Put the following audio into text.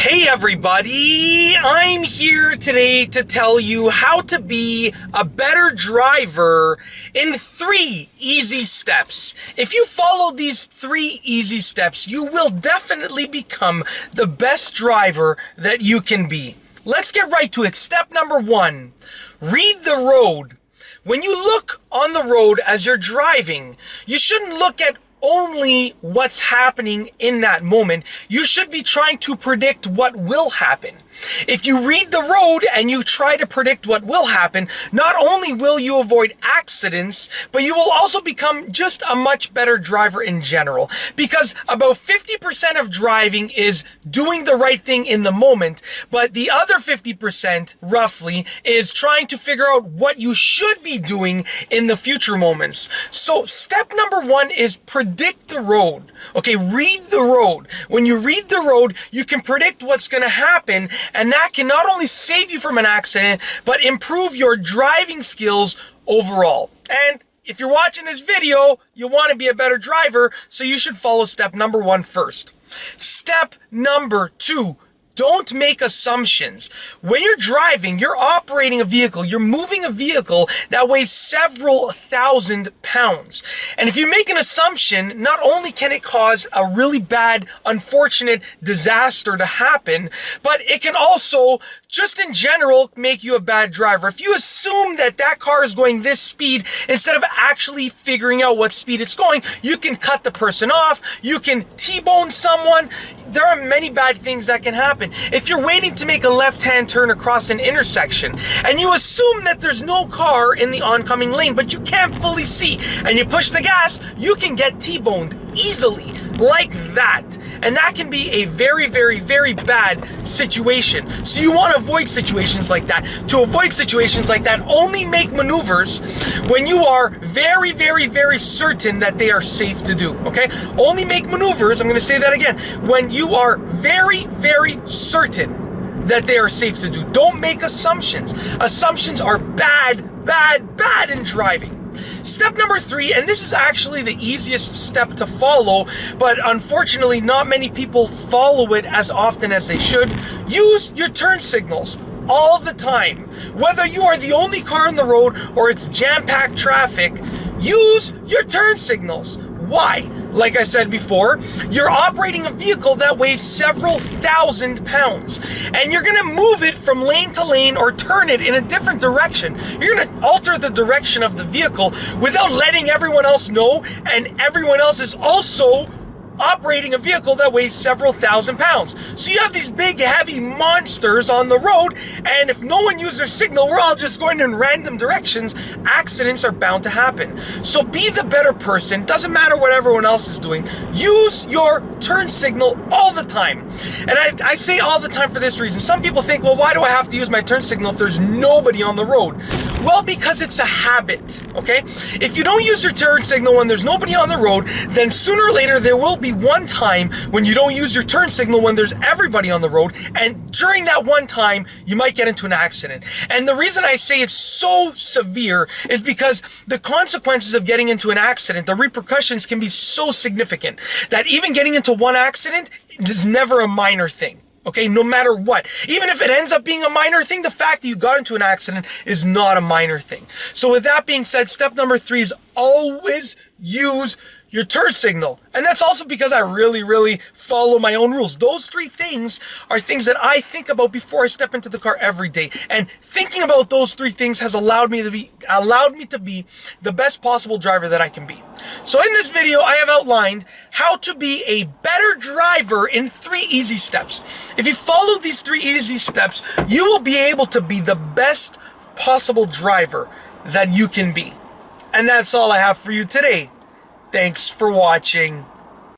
Hey everybody, I'm here today to tell you how to be a better driver in 3 easy steps. If you follow these 3 easy steps, you will definitely become the best driver that you can be. Let's get right to it. Step number 1, read the road. When you look on the road as you're driving, you shouldn't look at only what's happening in that moment. You should be trying to predict what will happen. If you read the road and you try to predict what will happen, not only will you avoid accidents, but you will also become just a much better driver in general. Because about 50% of driving is doing the right thing in the moment, but the other 50% roughly is trying to figure out what you should be doing in the future moments. So step number 1 is predict the road. Okay, read the road. When you read the road, you can predict what's going to happen, and that can not only save you from an accident, but improve your driving skills overall. And if you're watching this video, you want to be a better driver, so you should follow step number 1 first. Step number 2, don't make assumptions. When you're driving, you're operating a vehicle, you're moving a vehicle that weighs several thousand pounds. And if you make an assumption, not only can it cause a really bad, unfortunate disaster to happen, but it can also, just in general, make you a bad driver. If you assume that that car is going this speed, instead of actually figuring out what speed it's going, you can cut the person off, you can T-bone someone. There are many bad things that can happen. If you're waiting to make a left-hand turn across an intersection and you assume that there's no car in the oncoming lane, but you can't fully see, and you push the gas, you can get T-boned easily like that. And that can be a very, very, very bad situation. So you want to avoid situations like that. To avoid situations like that, only make maneuvers when you are very, very, very certain that they are safe to do, okay? Only make maneuvers, I'm going to say that again, when you are very, very certain that they are safe to do. Don't make assumptions. Assumptions are bad, bad, bad in driving. Step number 3, and this is actually the easiest step to follow, but unfortunately not many people follow it as often as they should. Use your turn signals all the time. Whether you are the only car on the road or it's jam-packed traffic, use your turn signals. Why? Like I said before, you're operating a vehicle that weighs several thousand pounds, and you're gonna move it from lane to lane or turn it in a different direction. You're gonna alter the direction of the vehicle without letting everyone else know, and everyone else is also operating a vehicle that weighs several thousand pounds. So you have these big, heavy monsters on the road, and if no one uses their signal, we're all just going in random directions. Accidents are bound to happen. So be the better person. Doesn't matter what everyone else is doing. Use your turn signal all the time. And I say all the time for this reason. Some people think, well, why do I have to use my turn signal if there's nobody on the road? Well, because it's a habit, okay? If you don't use your turn signal when there's nobody on the road, then sooner or later there will be one time when you don't use your turn signal when there's everybody on the road, and during that one time you might get into an accident. And the reason I say it's so severe is because the consequences of getting into an accident, the repercussions can be so significant that even getting into one accident is never a minor thing. Okay, no matter what. Even if it ends up being a minor thing, the fact that you got into an accident is not a minor thing. So with that being said, step number 3 is always use your turn signal. And that's also because I really, really follow my own rules. Those 3 things are things that I think about before I step into the car every day. And thinking about those 3 things has allowed me to be the best possible driver that I can be. So in this video, I have outlined how to be a better driver in 3 easy steps. If you follow these 3 easy steps, you will be able to be the best possible driver that you can be. And that's all I have for you today. Thanks for watching.